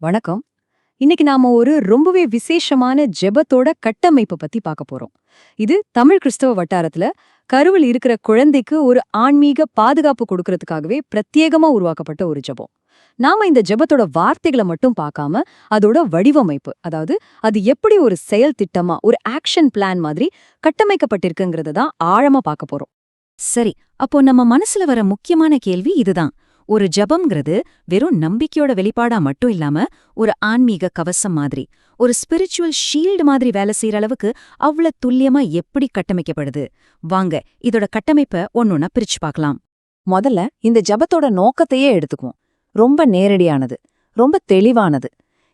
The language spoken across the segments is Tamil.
வணக்கம். இன்னைக்கு நாம ஒரு ரொம்பவே விசேஷமான ஜெபத்தோட கட்டமைப்பு பத்தி பார்க்க போறோம். இது தமிழ் கிறிஸ்தவ வட்டாரத்துல கருவில் இருக்கிற குழந்தைக்கு ஒரு ஆன்மீக பாதுகாப்பு கொடுக்கறதுக்காகவே பிரத்யேகமா உருவாக்கப்பட்ட ஒரு ஜெபம். நாம இந்த ஜெபத்தோட வார்த்தைகளை மட்டும் பார்க்காம அதோட வடிவமைப்பு, அதாவது அது எப்படி ஒரு செயல் திட்டமா ஒரு ஆக்ஷன் பிளான் மாதிரி கட்டமைக்கப்பட்டிருக்குங்கிறத தான் ஆழமா பார்க்க போறோம். சரி, அப்போ நம்ம மனசுல வர முக்கியமான கேள்வி இதுதான். ஒரு ஜபம்ங்கிறது வெறும் நம்பிக்கையோட வெளிப்பாடா மட்டும் இல்லாம ஒரு ஆன்மீக கவசம் மாதிரி, ஒரு ஸ்பிரிச்சுவல் ஷீல்டு மாதிரி வேலை செய்யற அளவுக்கு அவ்வளவு துல்லியமா எப்படி கட்டமைக்கப்படுது? வாங்க இதோட கட்டமைப்பை ஒன்னொன்னா பிரிச்சு பார்க்கலாம். முதல்ல இந்த ஜெபத்தோட நோக்கத்தையே எடுத்துக்குவோம். ரொம்ப நேரடியானது, ரொம்ப தெளிவானது.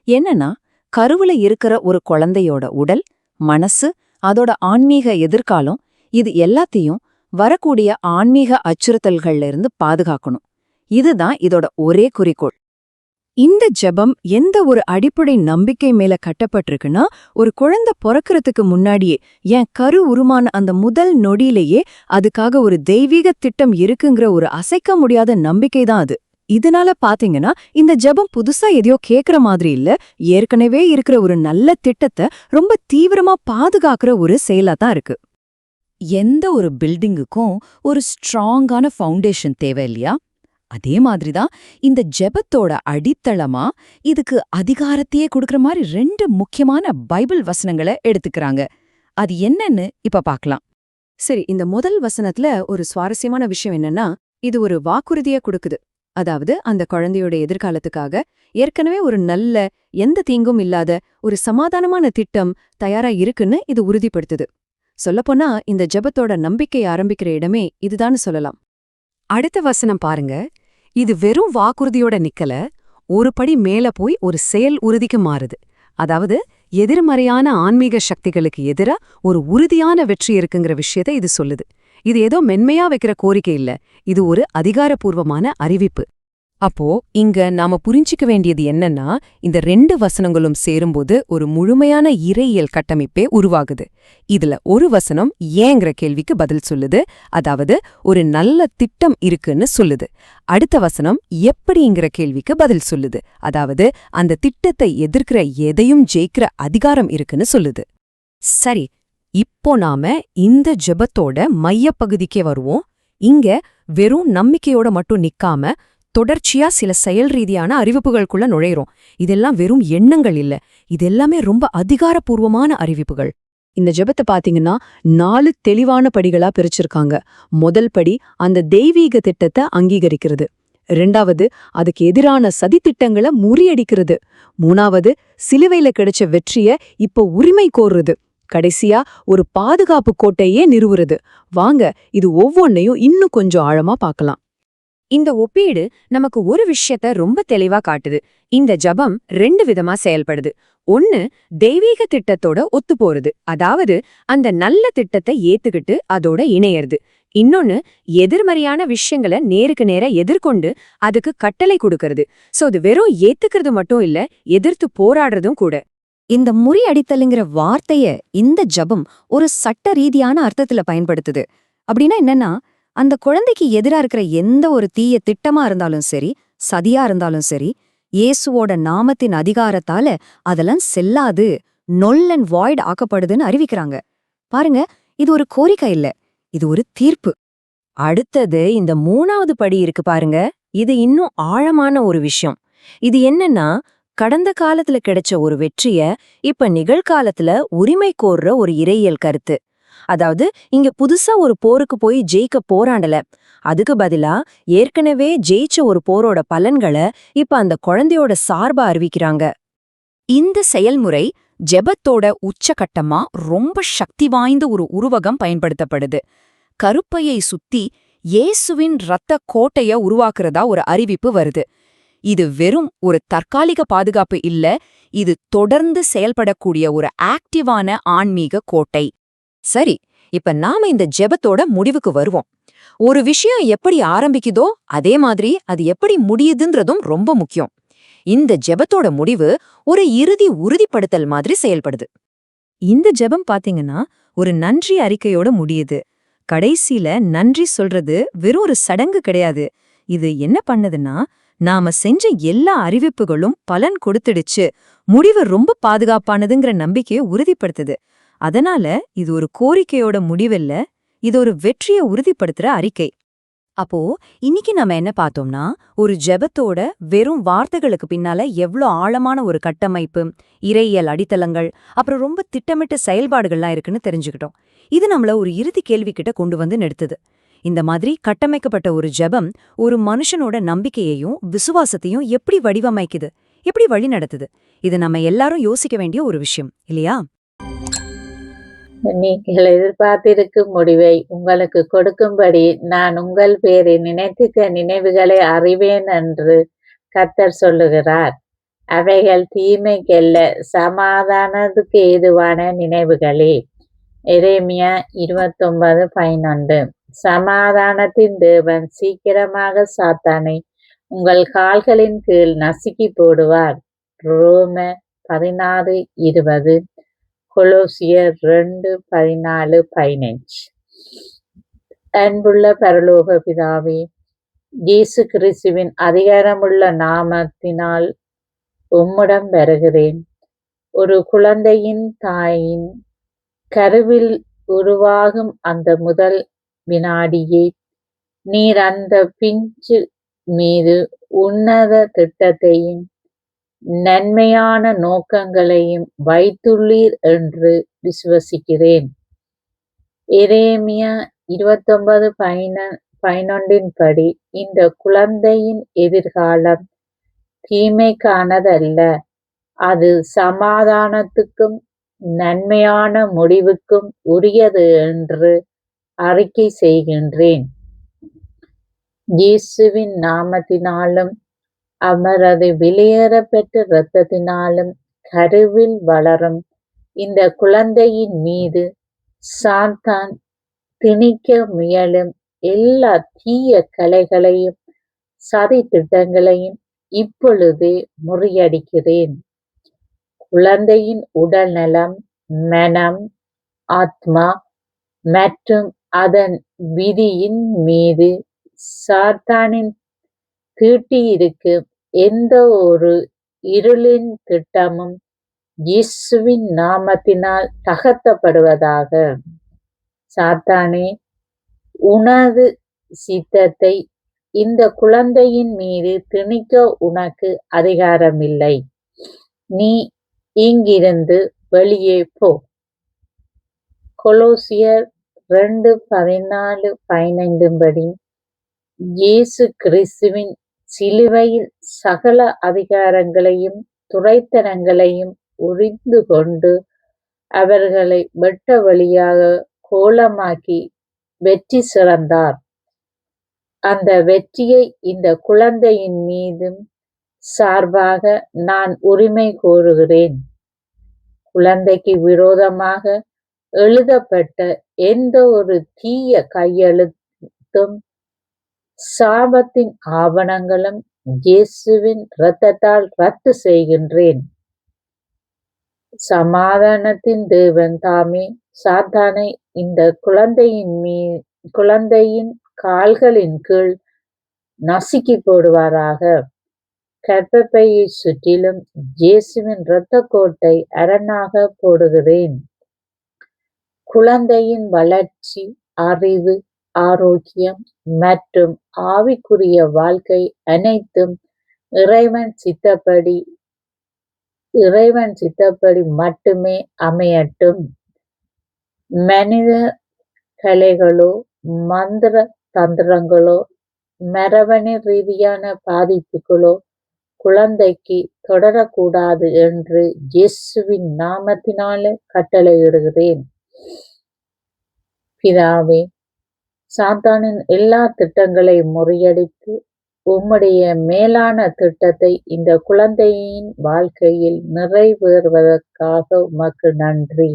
என்னன்னா, கருவுல இருக்கிற ஒரு குழந்தையோட உடல், மனசு, அதோட ஆன்மீக எதிர்காலம், இது எல்லாத்தையும் வரக்கூடிய ஆன்மீக அச்சுறுத்தல்கள்ல இருந்து பாதுகாக்கணும். இதுதான் இதோட ஒரே குறிக்கோள். இந்த ஜெபம் எந்த ஒரு அடிப்படை நம்பிக்கை மேல கட்டப்பட்டிருக்குன்னா, ஒரு குழந்தை பிறக்கறதுக்கு முன்னாடியே, என் கரு உருமான அந்த முதல் நொடியிலேயே அதுக்காக ஒரு தெய்வீக திட்டம் இருக்குங்கிற ஒரு அசைக்க முடியாத நம்பிக்கை தான் அது. இதனால பாத்தீங்கன்னா, இந்த ஜெபம் புதுசா எதையோ கேக்குற மாதிரி இல்ல, ஏற்கனவே இருக்கிற ஒரு நல்ல திட்டத்தை ரொம்ப தீவிரமா பாதுகாக்கிற ஒரு செயலா தான் இருக்கு. எந்த ஒரு பில்டிங்குக்கும் ஒரு ஸ்ட்ராங்கான ஃபவுண்டேஷன் தேவை இல்லையா? அதே மாதிரிதான் இந்த ஜெபத்தோட அடித்தளமா இதுக்கு அதிகாரத்தையே கொடுக்கற மாதிரி ரெண்டு முக்கியமான பைபிள் வசனங்களை எடுத்துக்கிறாங்க. அது என்னன்னு இப்ப பார்க்கலாம். சரி, இந்த முதல் வசனத்துல ஒரு சுவாரஸ்யமான விஷயம் என்னன்னா, இது ஒரு வாக்குறுதியை கொடுக்குது. அதாவது அந்த குழந்தையோட எதிர்காலத்துக்காக ஏற்கனவே ஒரு நல்ல, எந்த தீங்கும் இல்லாத ஒரு சமாதானமான திட்டம் தயாரா இருக்குன்னு இது உறுதிப்படுத்துது. சொல்லப்போனா இந்த ஜெபத்தோட நம்பிக்கை ஆரம்பிக்கிற இடமே இதுதான்னு சொல்லலாம். அடுத்த வசனம் பாருங்க. இது வெறும் வாக்குறுதியோட நிக்கல, ஒரு படி மேல போய் ஒரு செயல் உறுதிக்கு மாறுது. அதாவது எதிர்மறையான ஆன்மீக சக்திகளுக்கு எதிரா ஒரு உறுதியான வெற்றி இருக்குங்கிற விஷயத்தை இது சொல்லுது. இது ஏதோ மென்மையா வைக்கிற கோரிக்கை இல்ல, இது ஒரு அதிகாரப்பூர்வமான அறிவிப்பு. அப்போ இங்க நாம புரிஞ்சிக்க வேண்டியது என்னன்னா, இந்த ரெண்டு வசனங்களும் சேரும்போது ஒரு முழுமையான இறையியல் கட்டமைப்பே உருவாகுது. இதுல ஒரு வசனம் ஏங்கிற கேள்விக்கு பதில் சொல்லுது, அதாவது ஒரு நல்ல திட்டம் இருக்குன்னு சொல்லுது. அடுத்த வசனம் எப்படிங்கிற கேள்விக்கு பதில் சொல்லுது, அதாவது அந்த திட்டத்தை எதிர்க்கிற எதையும் ஜெயிக்கிற அதிகாரம் இருக்குன்னு சொல்லுது. சரி, இப்போ நாம இந்த ஜெபத்தோட மையப்பகுதிக்கே வருவோம். இங்க வெறும் நம்பிக்கையோட மட்டும் நிக்காம தொடர்ச்சியா சில செயல் ரீதியான அறிவிப்புகளுக்குள்ள நுழையிறோம். இதெல்லாம் வெறும் எண்ணங்கள் இல்ல, இதெல்லாமே ரொம்ப அதிகாரப்பூர்வமான அறிவிப்புகள். இந்த ஜெபத்தை பாத்தீங்கன்னா 4 தெளிவான படிகளா பிரிச்சிருக்காங்க. முதல் படி அந்த தெய்வீக திட்டத்தை அங்கீகரிக்கிறது. 2வது அதுக்கு எதிரான சதித்திட்டங்களை முறியடிக்கிறது. 3வது சிலுவையில கிடைச்ச வெற்றிய இப்ப உரிமை கோருறது. கடைசியா ஒரு பாதுகாப்பு கோட்டையே நிறுவுறது. வாங்க இது ஒவ்வொன்னையும் இன்னும் கொஞ்சம் ஆழமா பார்க்கலாம். இந்த ஒப்பீடு நமக்கு ஒரு விஷயத்த ரொம்ப தெளிவா காட்டுது. இந்த ஜபம் 2 விதமா செயல்படுது. ஒன்னு, தெய்வீக திட்டத்தோட ஒத்து போறது, அதாவது அந்த நல்ல திட்டத்தை ஏத்துக்கிட்டு அதோட இணையறது. இன்னொன்னு, எதிர்மறையான விஷயங்களை நேருக்கு நேர எதிர்கொண்டு அதுக்கு கட்டளை கொடுக்கறது. சோ இது வெறும் ஏத்துக்கிறது மட்டும் இல்ல, எதிர்த்து போராடுறதும் கூட. இந்த முறியடித்தலுங்கிற வார்த்தைய இந்த ஜபம் ஒரு சட்ட ரீதியான அர்த்தத்துல பயன்படுத்துது. அப்படின்னா என்னன்னா, அந்த குழந்தைக்கு எதிரா இருக்கிற எந்த ஒரு தீய திட்டமா இருந்தாலும் சரி, சதியா இருந்தாலும் சரி, இயேசுவோட நாமத்தின் அதிகாரத்தால அதெல்லாம் செல்லாது, நொல் அண்ட் வாய்ட் ஆக்கப்படுதுன்னு அறிவிக்கிறாங்க. பாருங்க, இது ஒரு கோரிக்கை இல்ல, இது ஒரு தீர்ப்பு. அடுத்தது இந்த 3வது படி இருக்கு பாருங்க, இது இன்னும் ஆழமான ஒரு விஷயம். இது என்னன்னா, கடந்த காலத்துல கிடைச்ச ஒரு வெற்றிய இப்ப நிகழ்காலத்துல உரிமை கோர்ற ஒரு இறையியல் கருத்து. அதாவது இங்க புதுசா ஒரு போருக்கு போய் ஜெயிக்க போராண்டல, அதுக்கு பதிலா ஏற்கனவே ஜெயிச்ச ஒரு போரோட பலன்களை இப்ப அந்த குழந்தையோட சார்பா அறிவிக்கிறாங்க. இந்த செயல்முறை ஜெபத்தோட உச்சகட்டமா ரொம்ப சக்தி வாய்ந்த ஒரு உருவகம் பயன்படுத்தப்படுது. கருப்பையை சுத்தி இயேசுவின் இரத்த கோட்டைய உருவாக்குறதா ஒரு அறிவிப்பு வருது. இது வெறும் ஒரு தற்காலிக பாதுகாப்பு இல்ல, இது தொடர்ந்து செயல்படக்கூடிய ஒரு ஆக்டிவான ஆன்மீக கோட்டை. சரி, இப்ப நாம இந்த ஜெபத்தோட முடிவுக்கு வருவோம். ஒரு விஷயம் எப்படி ஆரம்பிக்குதோ அதே மாதிரி அது எப்படி முடியுதுன்றதும் ரொம்ப முக்கியம். இந்த ஜெபத்தோட முடிவு ஒரு இறுதி உறுதிப்படுத்தல் மாதிரி செயல்படுது. இந்த ஜெபம் பாத்தீங்கன்னா ஒரு நன்றி அறிக்கையோட முடியுது. கடைசியில நன்றி சொல்றது வெறும் ஒரு சடங்கு கிடையாது. இது என்ன பண்ணுதுன்னா, நாம செஞ்ச எல்லா அறிவிப்புகளும் பலன் கொடுத்துடுச்சு, முடிவு ரொம்ப பாதுகாப்பானதுங்கிற நம்பிக்கையை உறுதிப்படுத்துது. அதனால இது ஒரு கோரிக்கையோட முடிவில்ல, இது ஒரு வெற்றியை உறுதிப்படுத்துற அறிக்கை. அப்போ இன்னைக்கு நம்ம என்ன பார்த்தோம்னா, ஒரு ஜெபத்தோட வெறும் வார்த்தைகளுக்கு பின்னால எவ்ளோ ஆழமான ஒரு கட்டமைப்பு, இறையியல் அடித்தளங்கள், அப்புறம் ரொம்ப திட்டமிட்ட செயல்பாடுகள்லாம் இருக்குன்னு தெரிஞ்சுக்கிட்டோம். இது நம்மள ஒரு இறுதி கேள்விக்கிட்ட கொண்டு வந்து நிறுத்துது. இந்த மாதிரி கட்டமைக்கப்பட்ட ஒரு ஜெபம் ஒரு மனுஷனோட நம்பிக்கையையும் விசுவாசத்தையும் எப்படி வடிவமைக்குது, எப்படி வழி நடத்துது? இது நம்ம எல்லாரும் யோசிக்க வேண்டிய ஒரு விஷயம் இல்லையா? நீங்கள் எதிர்பார்த்திருக்கும் முடிவை உங்களுக்கு கொடுக்கும்படி நான் உங்கள் பேரில் நினைத்திருக்க நினைவுகளை அறிவேன் என்று கர்த்தர் சொல்லுகிறார். அவைகள் தீமைக்கல்ல, சமாதானத்துக்கு ஏதுவான நினைவுகளே. எரேமியா 29:11. சமாதானத்தின் தேவன் சீக்கிரமாக சாத்தானை உங்கள் கால்களின் கீழ் நசுக்கி போடுவார். ரோமர் 16:20. கொலோசியர் 2:14-15. அன்புள்ள பரலோக பிதாவே, இயேசு கிறிஸ்துவின் அதிகாரமுள்ள நாமத்தினால் உம்மிடம் வருகிறேன். ஒரு குழந்தையின் தாயின் கருவில் உருவாகும் அந்த முதல் வினாடியே நீர் அந்த பிஞ்சு மீது உன்னத திட்டத்தையும் நன்மையான நோக்கங்களையும் வைத்துள்ளீர் என்று விசுவசிக்கிறேன். எரேமியா 29:11 படி இந்த குழந்தையின் எதிர்காலம் தீமைக்கானதல்ல, அது சமாதானத்துக்கும் நன்மையான முடிவுக்கும் உரியது என்று அறிக்கை செய்கின்றேன். இயேசுவின் நாமத்தினாலும் அவரது வெளியேறப்பெற்ற இரத்தத்தினாலும் கருவில் வளரும் இந்த குழந்தையின் மீது சாத்தான் திணிக்க முயலும் எல்லா தீய கலைகளையும் சதி திட்டங்களையும் இப்பொழுதே முறியடிக்கிறேன். குழந்தையின் உடல் நலம், மனம், ஆத்மா மற்றும் அதன் விதியின் மீது சாத்தானின் தீட்டியிருக்கும் எந்த ஒரு இருளின் திட்டமும் இயேசுவின் நாமத்தினால் தகர்க்கப்படுவதாக. சாத்தானே, உனது சித்தத்தை இந்த குழந்தையின் மீது திணிக்க உனக்கு அதிகாரமில்லை. நீ இங்கிருந்து வெளியே போ. கொலோசியர் 2:14-15 படி இயேசு கிறிஸ்துவின் சிலுவையில் சகல அதிகாரங்களையும் துரைத்தனங்களையும் உரிந்து கொண்டு அவர்களை வெட்ட வழியாக கோலமாக்கி வெற்றி சிறந்தார். அந்த வெற்றியை இந்த குழந்தையின் மீதும் சார்பாக நான் உரிமை கோருகிறேன். குழந்தைக்கு விரோதமாக எழுதப்பட்ட எந்த ஒரு தீய கையெழுத்தும் சாபத்தின் ஆவணங்களும் இயேசுவின் இரத்தத்தால் ரத்து செய்கின்றேன். சமாதானத்தின் தேவன் தாமே சாத்தானை இந்த குழந்தையின் கால்களின் கீழ் நசுக்கி போடுவாராக. கர்ப்பப்பையை சுற்றிலும் இயேசுவின் இரத்த கோட்டை அரணாக போடுகிறேன். குழந்தையின் வளர்ச்சி, அறிவு, ஆரோக்கியம் மற்றும் ஆவிக்குரிய வாழ்க்கை அனைத்தும் இறைவன் சித்தப்படி மட்டுமே அமையட்டும். மனித கலைகளோ மந்திர தந்திரங்களோ மரபணு ரீதியான பாதிப்புகளோ குழந்தைக்கு தொடரக்கூடாது என்று இயேசுவின் நாமத்தினாலே கட்டளையிடுகிறேன். பிதாவே, சாத்தானின் எல்லா திட்டங்களையும் முறியடித்து உம்முடைய மேலான திட்டத்தை இந்த குழந்தையின் வாழ்க்கையில் நிறைவேறுவதற்காக உமக்கு நன்றி.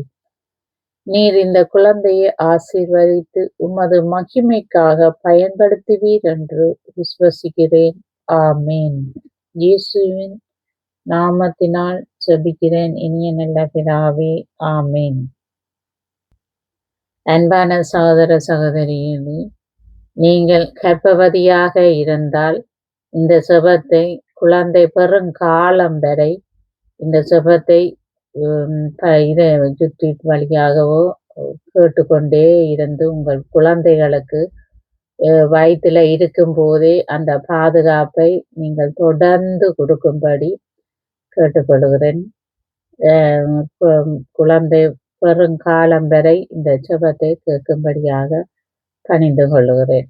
நீர் இந்த குழந்தையை ஆசீர்வதித்து உமது மகிமைக்காக பயன்படுத்துவீர் என்று விசுவசிக்கிறேன். ஆமேன். இயேசுவின் நாமத்தினால் ஜெபிக்கிறேன் இனிய நல்ல பிதாவே. ஆமேன். அன்பான சகோதர சகோதரிகளே, நீங்கள் கர்ப்பவதியாக இருந்தால் இந்த செபத்தை குழந்தை பெறுங்காலம் வரை இந்த செபத்தை இதை யூடியூப் வழியாகவோ கேட்டுக்கொண்டே இருந்து உங்கள் குழந்தைகளுக்கு வயித்துல இருக்கும்போதே அந்த பாதுகாப்பை நீங்கள் தொடர்ந்து கொடுக்கும்படி கேட்டுக்கொள்கிறேன். குழந்தை பெறுங்காலம் வரை இந்த ஜெபத்தை கேட்கும்படியாக பணிந்து கொள்கிறேன்.